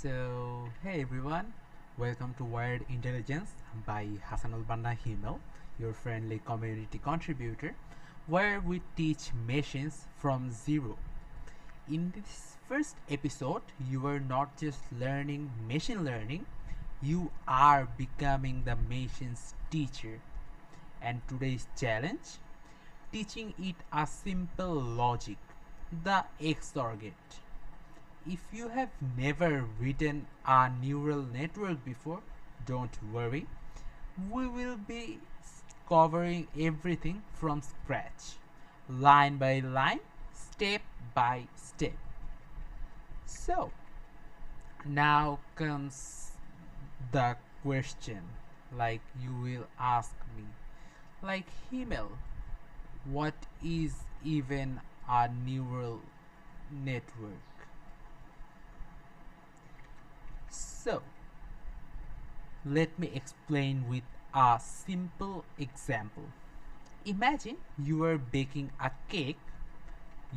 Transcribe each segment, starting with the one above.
Hey everyone, welcome to Wired Intelligence by Hassanul Banna Himel, your friendly community contributor, where we teach machines from zero. In this first episode, you are not just learning machine learning, you are becoming the machine's teacher. And today's challenge, teaching it a simple logic, the XOR gate. If you have never written a neural network before, don't worry. We will be covering everything from scratch, line by line, step by step. So, now comes the question, like you will ask me, like Himmel, what is even a neural network? So, let me explain with a simple example. Imagine you are baking a cake.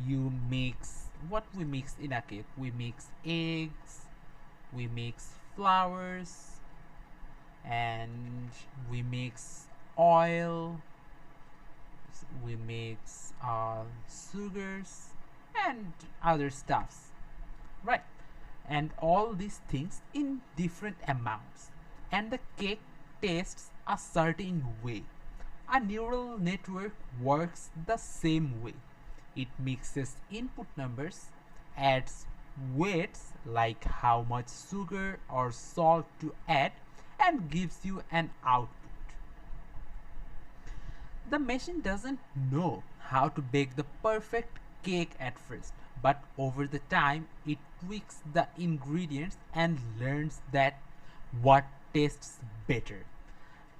You mix what we mix in a cake. We mix eggs, we mix flours, and we mix oil, we mix sugars, and other stuffs, right? And all these things in different amounts, and the cake tastes a certain way. A neural network works the same way. It mixes input numbers, adds weights like how much sugar or salt to add, and gives you an output. The machine doesn't know how to bake the perfect cake at first, but over the time it tweaks the ingredients and learns that what tastes better.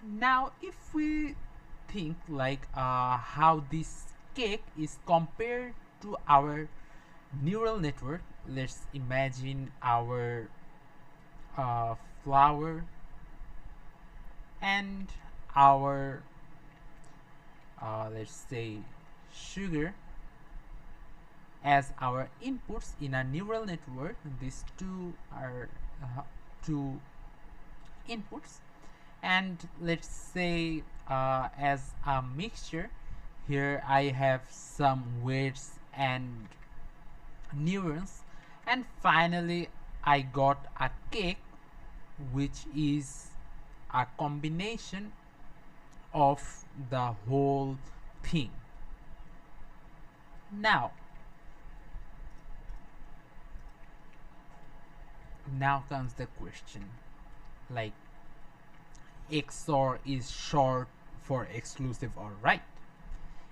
Now, if we think like how this cake is compared to our neural network, let's imagine our flour and our let's say sugar as our inputs in a neural network. These two are two inputs, and let's say as a mixture, here I have some weights and neurons, and finally I got a cake which is a combination of the whole thing. Now comes the question, like XOR is short for exclusive or right.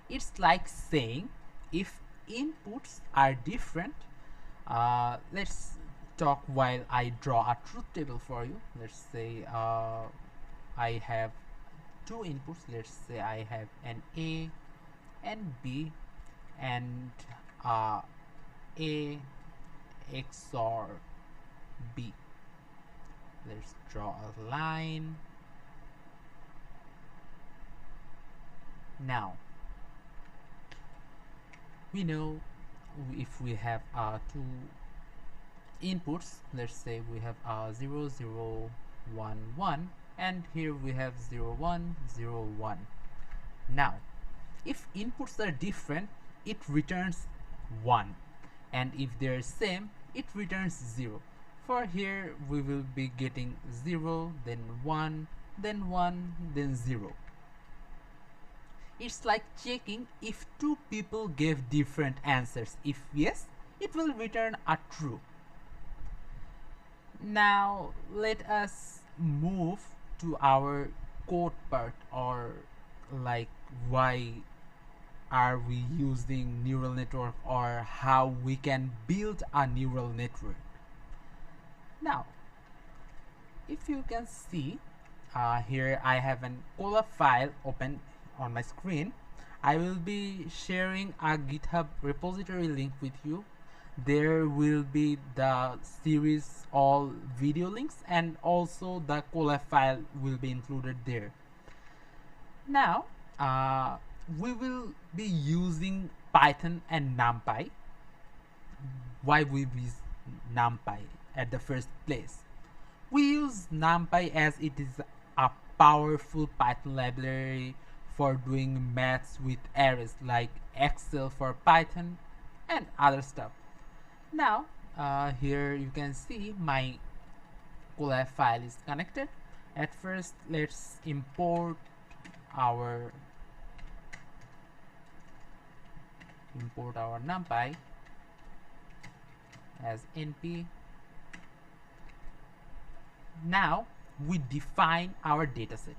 It's like saying if inputs are different, let's talk while I draw a truth table for you. Let's say I have two inputs. Let's say I have an A and B, and A XOR B. Let's draw a line. Now, we know if we have two inputs, let's say we have 0 0 1 1, and here we have 0 1 0 1. Now, if inputs are different, it returns 1, and if they're same, it returns 0. For here we will be getting 0, then 1, then 1, then 0. It's like checking if two people gave different answers. If yes, it will return a true. Now let us move to our code part, or like why are we using neural network, or how we can build a neural network. Now, if you can see, here I have an Cola file open on my screen. I will be sharing a GitHub repository link with you. There will be the series all video links, and also the Cola file will be included there. Now, we will be using Python and NumPy. Why we use NumPy at the first place. We use NumPy as it is a powerful Python library for doing maths with arrays like Excel for Python and other stuff. Now here you can see my collab file is connected. At first, let's import our NumPy as np. Now we define our dataset,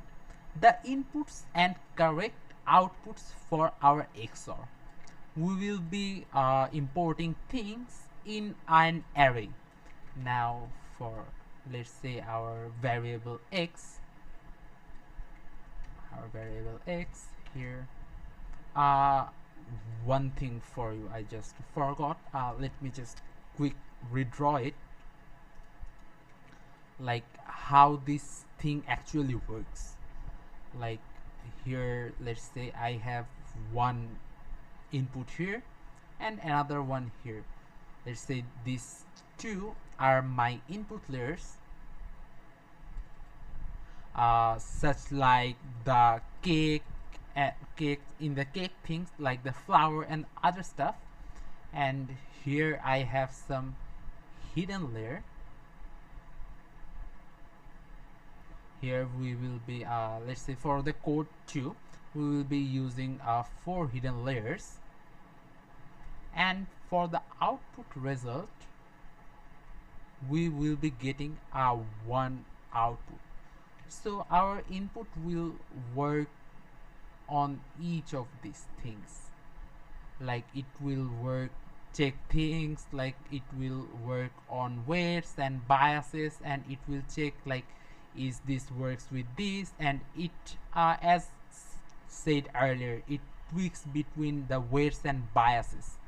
the inputs and correct outputs for our XOR. We will be importing things in an array. Now for, let's say, our variable x here, one thing for you I just forgot. Let me just quick redraw it, like how this thing actually works. Like here, let's say I have one input here and another one here. Let's say these two are my input layers, such like the cake in the cake things like the flour and other stuff, and here I have some hidden layer. Here we will be let's say for the code 2 we will be using 4 hidden layers, and for the output result we will be getting one output. So our input will work on each of these things, like it will work check things, like it will work on weights and biases, and it will check like is this works with this, and it as said earlier, it tweaks between the weights and biases,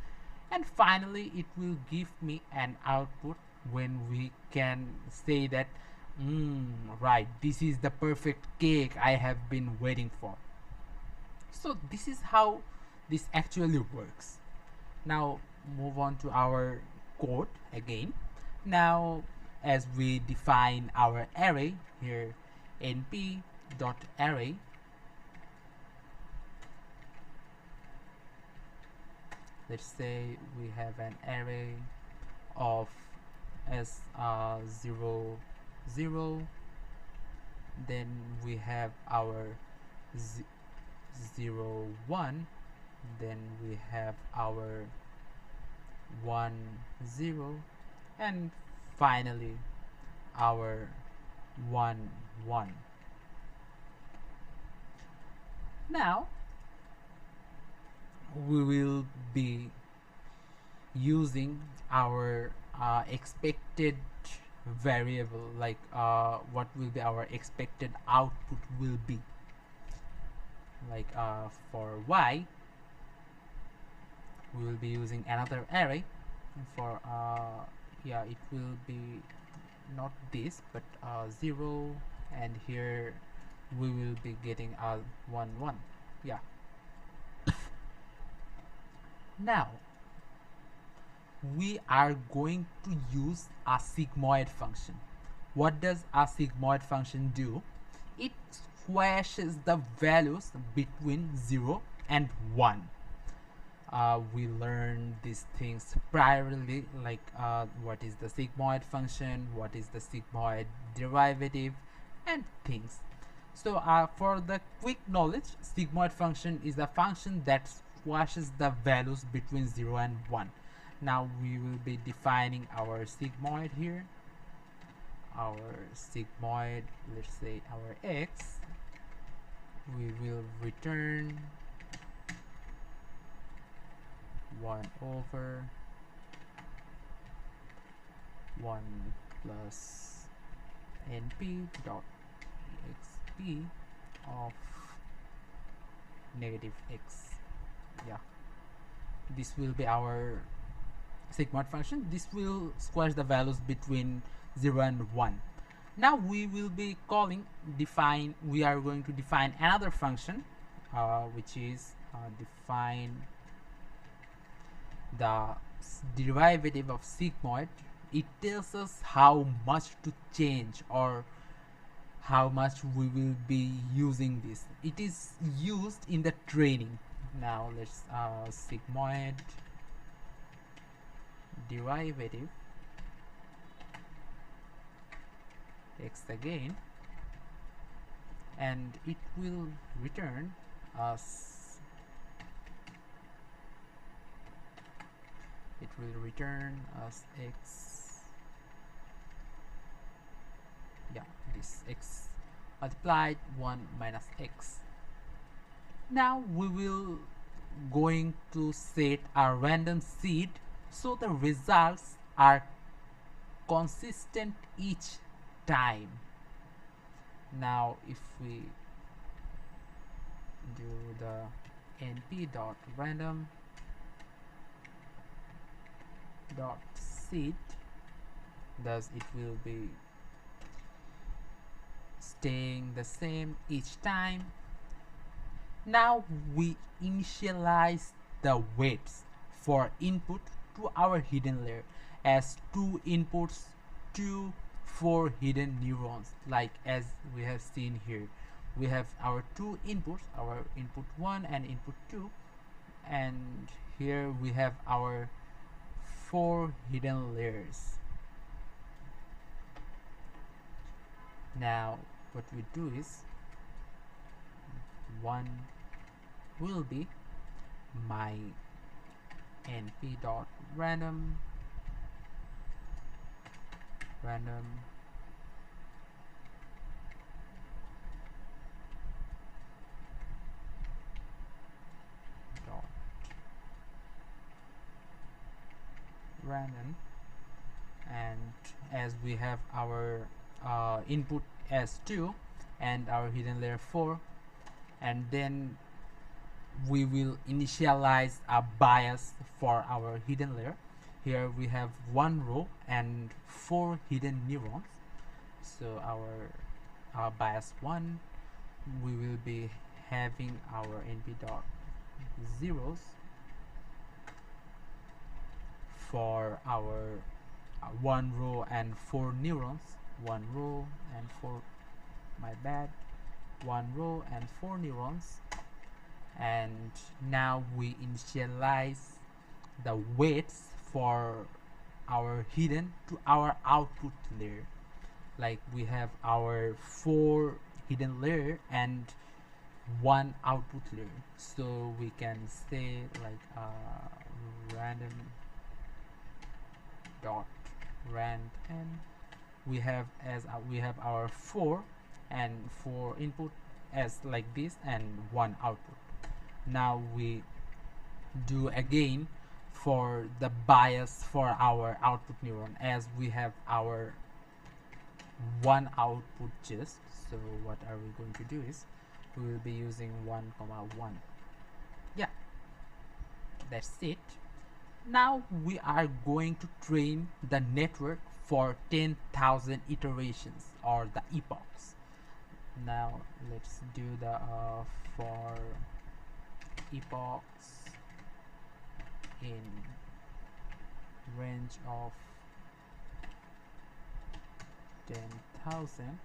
and finally it will give me an output when we can say that right, this is the perfect cake I have been waiting for. So this is how this actually works. Now move on to our code again. Now as we define our array here, np.array, let's say we have an array of s0 0, then we have our 0 1, then we have our 1 0, and finally our 1 1. Now we will be using our expected variable, like what will be our expected output will be, like for y we will be using another array. For yeah, it will be not this but 0, and here we will be getting 1 1. Yeah. Now we are going to use a sigmoid function. What does a sigmoid function do? It squashes the values between 0 and 1. We learned these things priorly, like what is the sigmoid function, what is the sigmoid derivative, and things. So for the quick knowledge, sigmoid function is a function that squashes the values between 0 and 1. Now we will be defining our sigmoid here. Our sigmoid, let's say our x, we will return 1 over 1 plus np dot exp of negative x. Yeah, this will be our sigmoid function. This will squash the values between 0 and 1. Now we will be calling we are going to define another function which is define the derivative of sigmoid it tells us how much to change or how much we will be using this. It is used in the training. Now let's sigmoid derivative x again, and it will return us x, yeah, this x multiplied 1 minus x. Now we will going to set a random seed so the results are consistent each time. Now if we do the np.random dot seed, thus it will be staying the same each time. Now we initialize the weights for input to our hidden layer as 2 inputs to 4 hidden neurons, like as we have seen here. We have our 2 inputs, our input 1 and input 2, and here we have our 4 hidden layers. Now what we do is, one will be my np.random dot random, and as we have our input as 2 and our hidden layer 4, and then we will initialize a bias for our hidden layer. Here we have 1 row and 4 hidden neurons, so our bias 1, we will be having our np dot zeros for our 1 row and 4 neurons, 1 row and 4, my bad, 1 row and 4 neurons. And now we initialize the weights for our hidden to our output layer, like we have our 4 hidden layer and 1 output layer, so we can say like random dot rand, and we have as we have our 4 and 4 input as like this and 1 output. Now we do again for the bias for our output neuron, as we have our 1 output just. So what are we going to do is, we will be using 1 comma 1. Yeah, that's it. Now we are going to train the network for 10,000 iterations, or the epochs. Now let's do the for epochs in range of 10,000.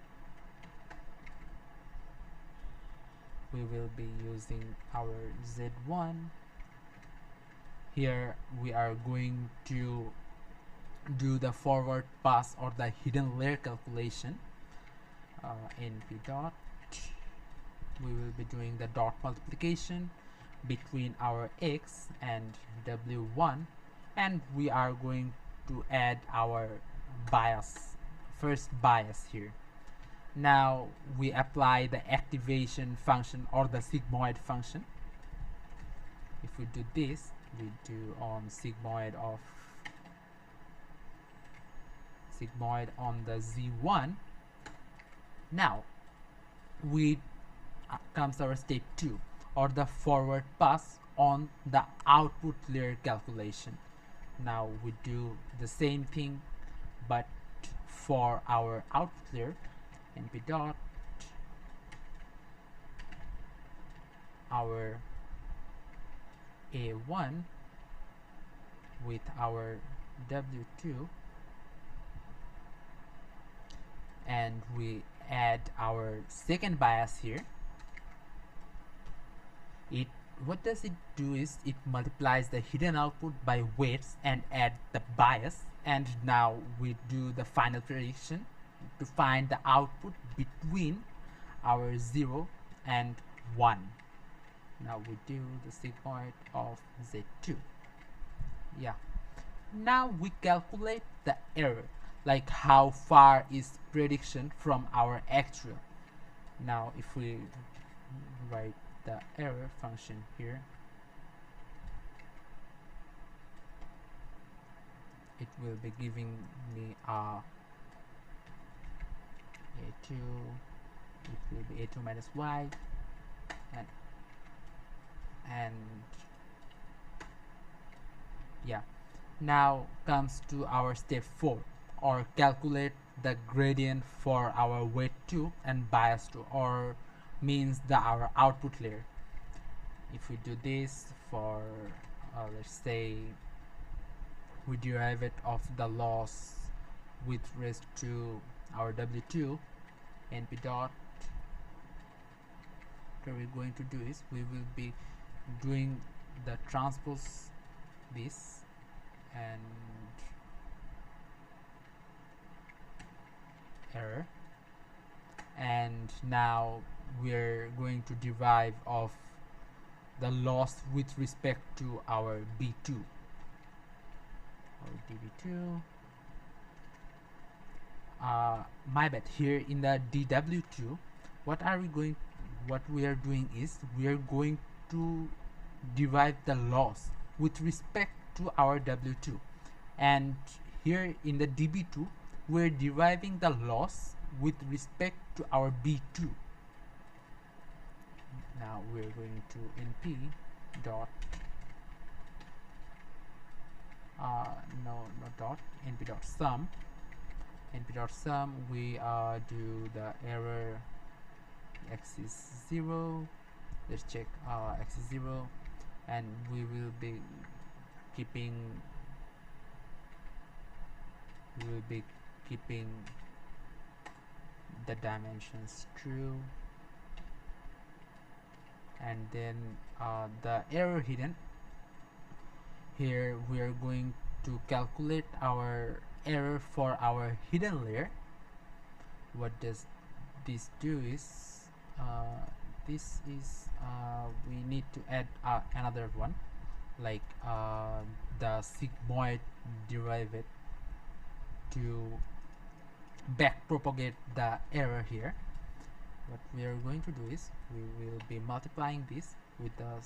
We will be using our Z1. Here we are going to do the forward pass or the hidden layer calculation. np dot, we will be doing the dot multiplication between our x and w1, and we are going to add our bias, first bias here. Now we apply the activation function or the sigmoid function. If we do this, we do on sigmoid on the z1. Now we comes our step 2, or the forward pass on the output layer calculation. Now we do the same thing, but for our output layer, np dot our a1 with our w2 and we add our second bias here. What does it do is it multiplies the hidden output by weights and add the bias, and now we do the final prediction to find the output between our 0 and 1. Now we do the sigmoid of Z2. Yeah, now we calculate the error, like how far is prediction from our actual. Now if we write the error function here, it will be giving me a2, it will be a2 minus y, and yeah. Now comes to our step 4, or calculate the gradient for our weight 2 and bias 2, or means our output layer. If we do this for let's say we derive it of the loss with respect to our W2 np dot, what we're going to do is we will be doing the transpose this and error, and now we're going to derive of the loss with respect to our B2 or dB2. My bad, here in the dW2 what we are doing is we are going to derive the loss with respect to our W2, and here in the dB2 we're deriving the loss with respect to our B2. Now we're going to np dot np dot sum. We do the error x is 0. Let's check x is 0, and we will be keeping the dimensions true, and then the error hidden. Here we are going to calculate our error for our hidden layer. What does this do is we need to add another one, like the sigmoid derivative to backpropagate the error here. What we are going to do is we will be multiplying this with the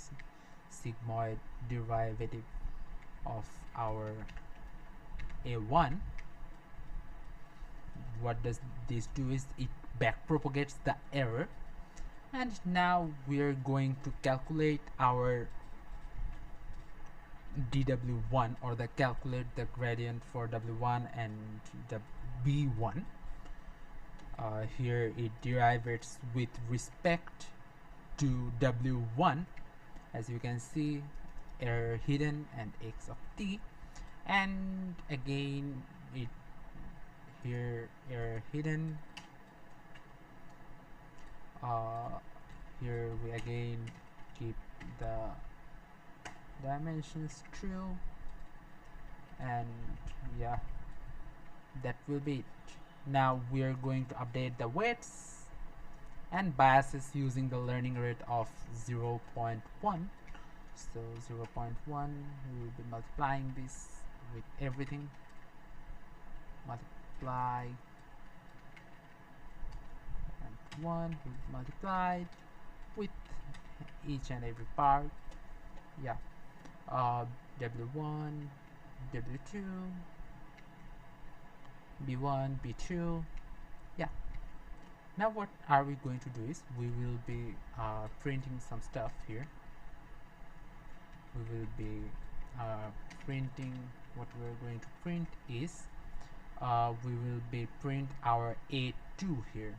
sigmoid derivative of our A1. What does this do is it backpropagates the error, and now we are going to calculate our dW1, or calculate the gradient for W1 and the B1. Here it derives with respect to W1, as you can see, error hidden and x of t, and again it here error hidden. Here we again keep the dimensions true, and yeah, that will be it. Now we are going to update the weights and biases using the learning rate of 0.1. So 0.1, we will be multiplying this with everything. Multiply, and 1 will be multiplied with each and every part. Yeah, W1, W2, B1, B2. Yeah. Now what are we going to do is we will be printing some stuff here. We will be printing, what we're going to print is we will be print our A2 here.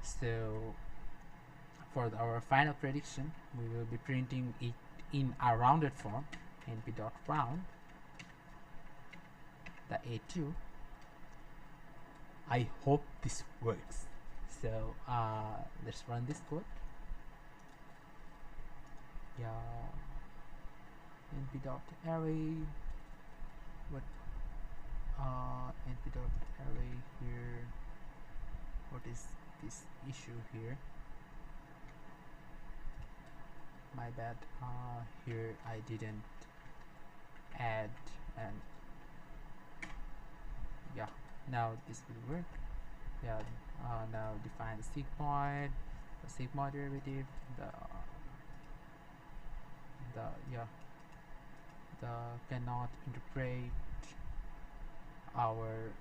So for our final prediction, we will be printing it in a rounded form, np.round, the A2. I hope this works. So let's run this code. Yeah, np.array, what np.array here, what is this issue here? My bad. Here I didn't add, and yeah, now this will work. Yeah, now define the sigmoid derivative, the cannot interpret our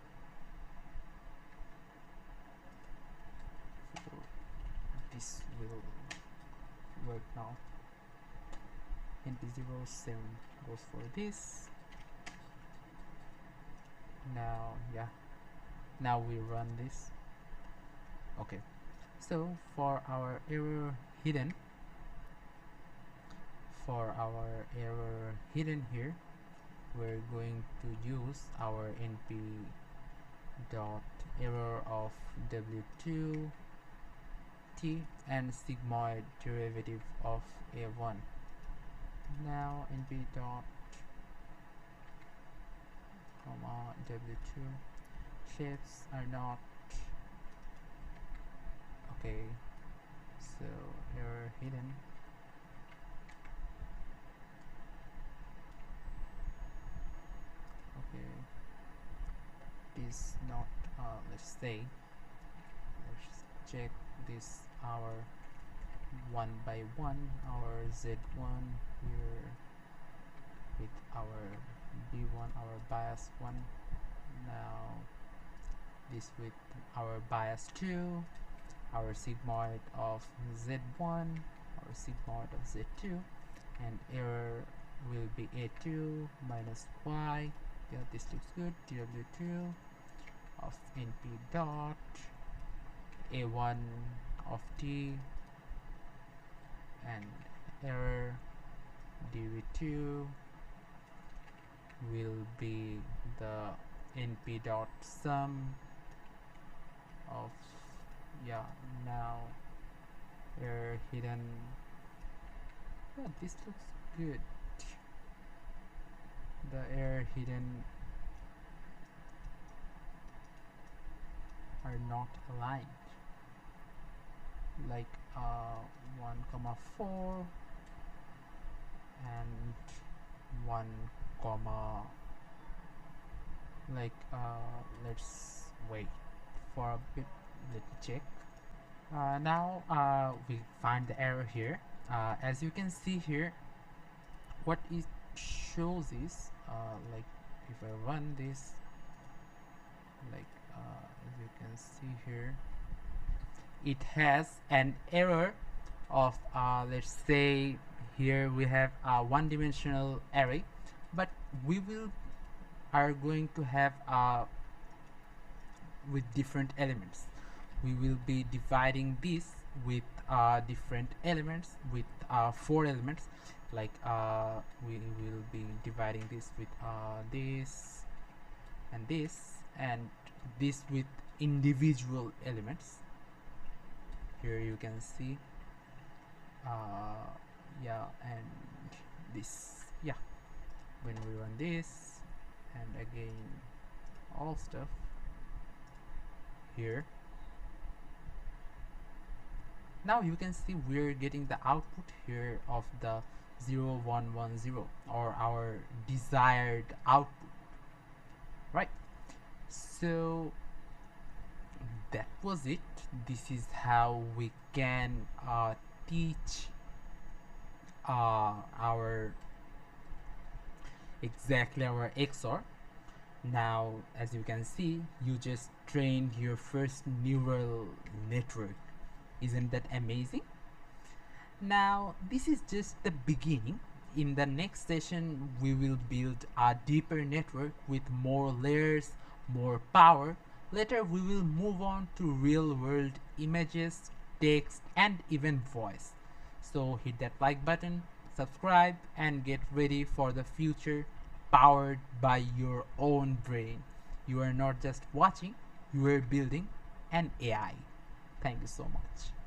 this will work now. np07 goes for this. Now yeah, now we run this. Okay, so for our error hidden here, we're going to use our np dot error of w2 t and sigmoid derivative of a1. Now np dot comma w2 shapes are not okay, so error hidden. Okay, this not let's check this our one by one, our z1 here with our b1, our bias one. Now this with our bias 2, our sigmoid of z1, our sigmoid of z2, and error will be a2 minus y. Yeah, this looks good. dw2 of np dot a1 of t and error dv2 will be the np dot sum of now error hidden. Yeah, this looks good. The error hidden are not aligned, like 1,4 and 1, like let's wait for a bit, let me check. Now we find the error here. As you can see here, what it shows is like if I run this, like as you can see here, it has an error of let's say here we have a one-dimensional array, but we are going to have with different elements. We will be dividing this with different elements, with 4 elements, like we will be dividing this with this and this with individual elements. Here you can see yeah, and this, yeah, when we run this and again all stuff here, now you can see we're getting the output here of the 0110, or our desired output, right? So that was it. This is how we can teach our XOR. Now as you can see, you just trained your first neural network. Isn't that amazing? Now this is just the beginning. In the next session we will build a deeper network with more layers, more power. Later we will move on to real world images, text, and even voice. So hit that like button, subscribe, and get ready for the future powered by your own brain. You are not just watching, you are building an AI. Thank you so much.